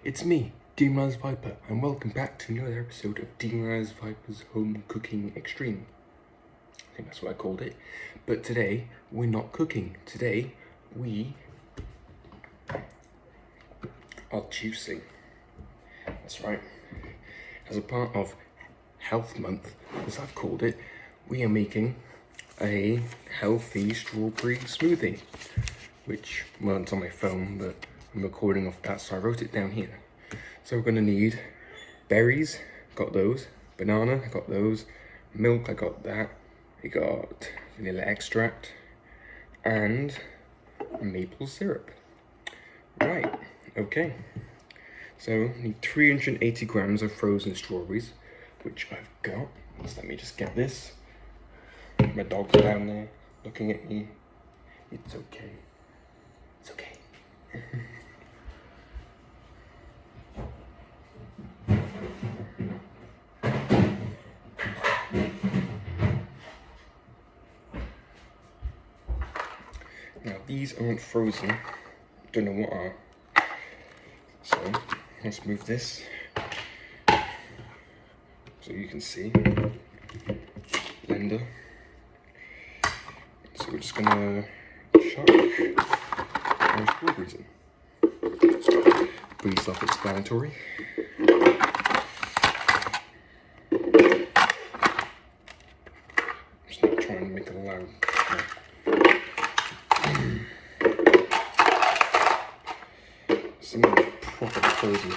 It's me, DemonizedViper, and welcome back to another episode of DemonizedViper's Home Cooking Xtreme. I think that's what I called it. But today, we're not cooking. Today, we are juicing. That's right. As a part of Health Month, as I've called it, we are making a healthy strawberry smoothie. Which, well, it's on my phone, but I'm recording off that, so I wrote it down here. So we're gonna need berries, got those, banana, I got those, milk, I got that, we got vanilla extract, and maple syrup. Right, okay. So need 380 grams of frozen strawberries, which I've got. So let me just get this. My dog's down there looking at me. It's okay. It's okay. Now these aren't frozen. Don't know what are. So let's move this so you can see. Blender. So we're just gonna chuck our strawberries in. Pretty self-explanatory. Just not trying to make it loud. Something properly frozen.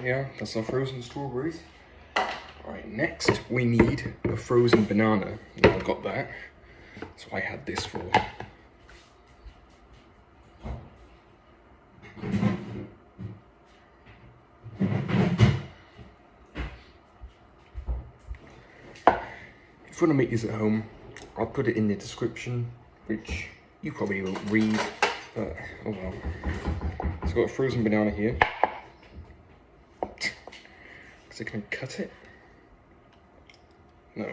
Yeah, that's our frozen strawberries. Alright, next we need a frozen banana. Now I've got that. That's what I had this for. If you want to make this at home, I'll put it in the description, which you probably won't read, but oh well. So I've got a frozen banana here. So can I cut it? No.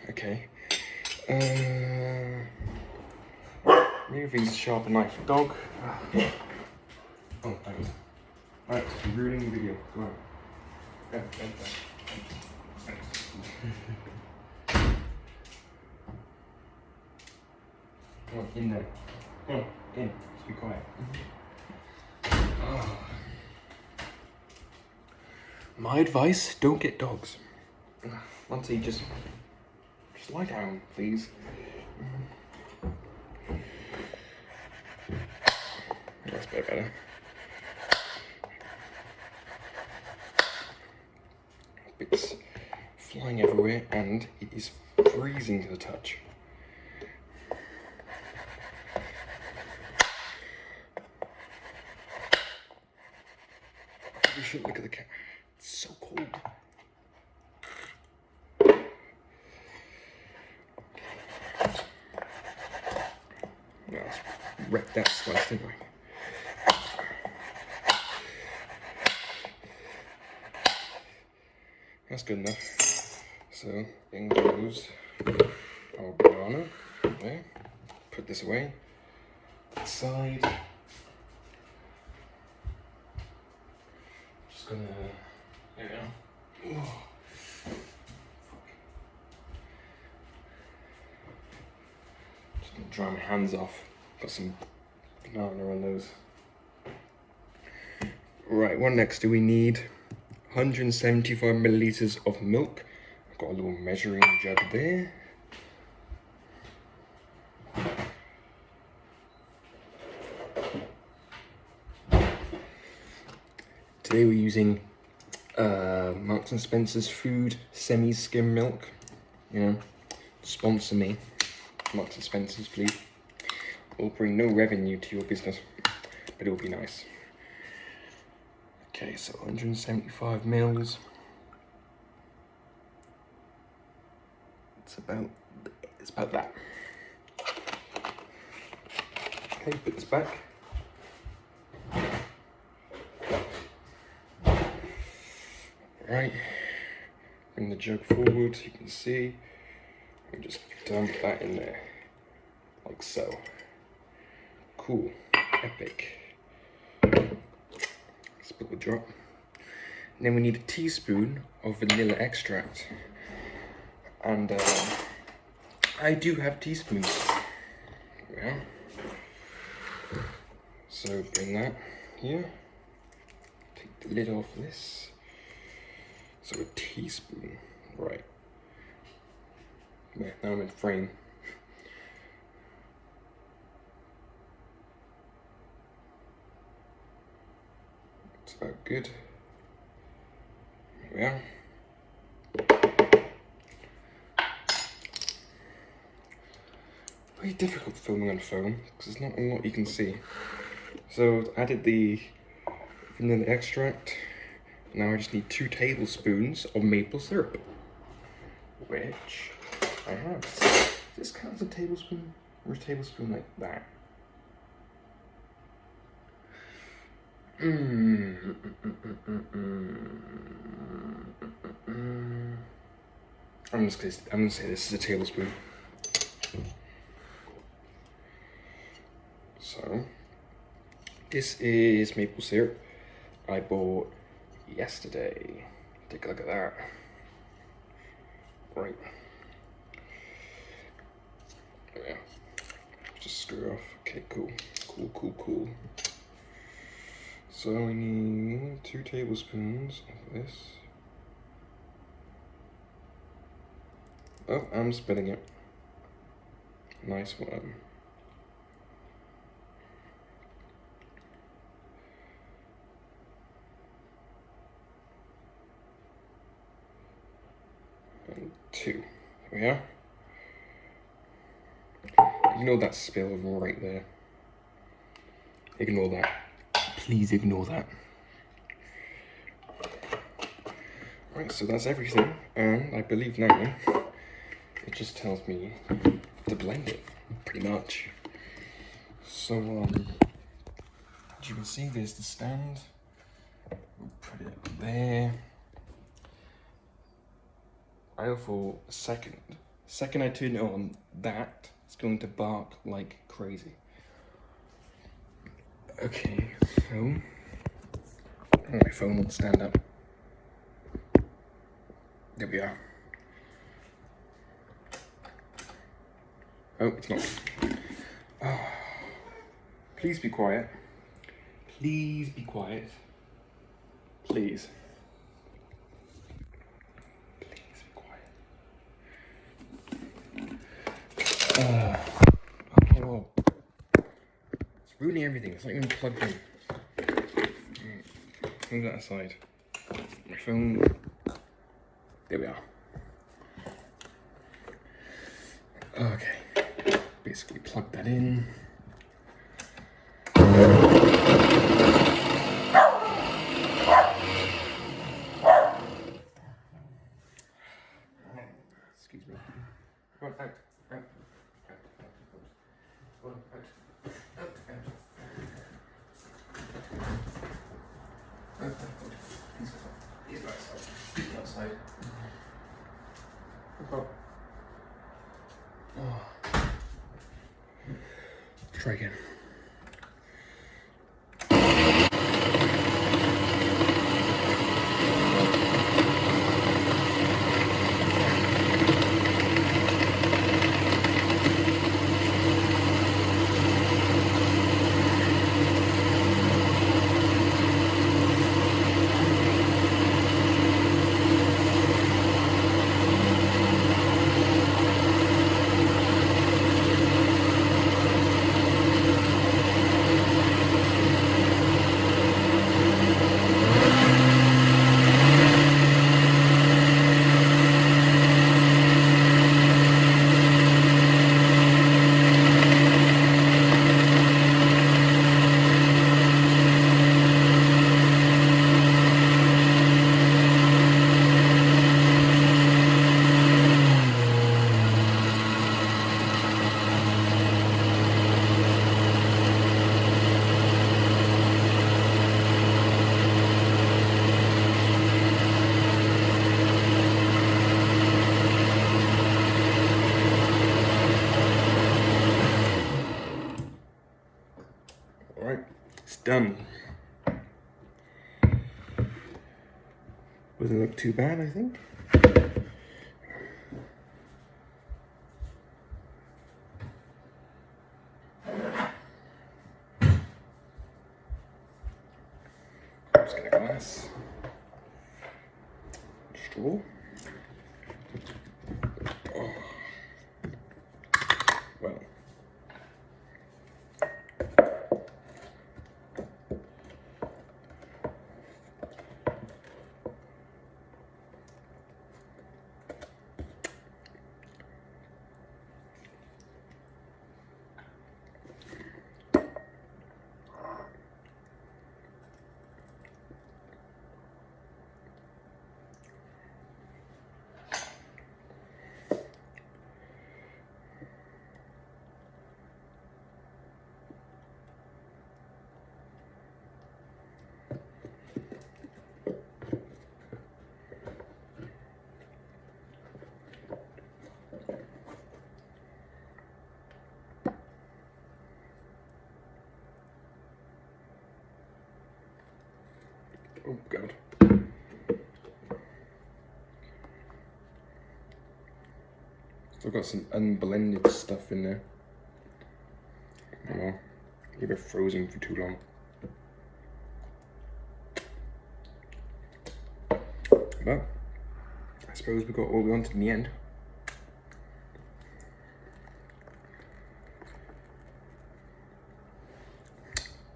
Okay. Maybe if he's sharp a knife. Dog. Oh, thanks. Alright, you're ruining the video. Come on. Thanks. Come on, in there. Come on, in. Just be quiet. Oh. My advice, don't get dogs. Monty, just lie down, please. That's better. Bits flying everywhere, and it is freezing to the touch. You shouldn't look at the cat. It's so cold. Well, let's wreck that slice, didn't I? That's good enough. So in goes our banana. There. Put this away. Side. Just gonna. There we go. Oh. Just gonna dry my hands off. Got some banana on those. Right, what next do we need? 175 milliliters of milk. I've got a little measuring jug there. Today we're using Marks and Spencer's Food semi-skim milk. You know, sponsor me, Marks and Spencer's, please. Will bring no revenue to your business, but it will be nice. Okay, so 175 mils. It's about that. Okay, put this back. Right, bring the jug forward so you can see, and just dump that in there, like so. Cool, epic. Split the drop. And then we need a teaspoon of vanilla extract. And I do have teaspoons. Yeah. So bring that here. Take the lid off this. So a teaspoon, right. Yeah, now I'm in frame. It's about good. Here we are. Very difficult filming on phone because there's not a lot you can see. So I added the vanilla extract. Now I just need 2 tablespoons of maple syrup, which I have. Does this count as a tablespoon, or a tablespoon like that? I'm gonna say this is a tablespoon. So this is maple syrup I bought yesterday. Take a look at that. Right. Yeah. Just screw off. Okay, cool. Cool. So we need 2 tablespoons of this. Oh, I'm spilling it. Nice one. And 2. There we are. Ignore that spill right there. Ignore that. Please ignore that. Right, so that's everything, and I believe now it just tells me to blend it, pretty much. So, as you can see, there's the stand. We'll put it there. I for a second I turn it on, that it's going to bark like crazy. Okay, so my phone won't stand up. There we are. Oh, it's not. Oh. Please be quiet. Please be quiet. Please. Please be quiet. Oh. It's ruining everything. It's not even plugged in. Move that aside. My phone. There we are. Okay. Basically plug that in. Excuse me. Come on, out. Come on, out. He's outside. Oh. Try again. It's done. Doesn't look too bad, I think. Just get a glass. Straw. Oh. Well. Oh God. Still got some unblended stuff in there. Oh well, leave it frozen for too long. But I suppose we got all we wanted in the end.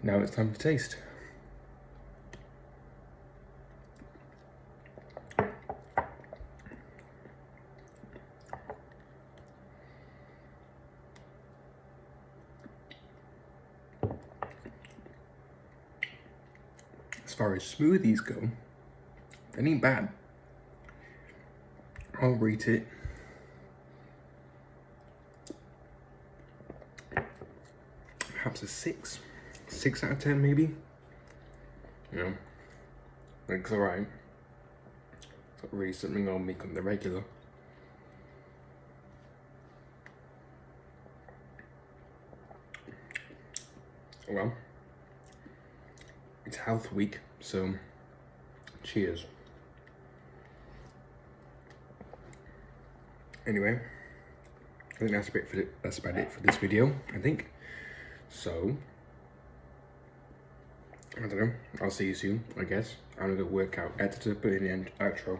Now it's time to taste. As far as smoothies go, they ain't bad. I'll rate it perhaps a 6 out of 10 maybe. You know, it's alright. It's not really something I'll make on the regular. Well, it's health week, so cheers. Anyway, I think that's about it for this video, I think. So, I don't know, I'll see you soon, I guess. I'm gonna go work out, editor, put in the outro.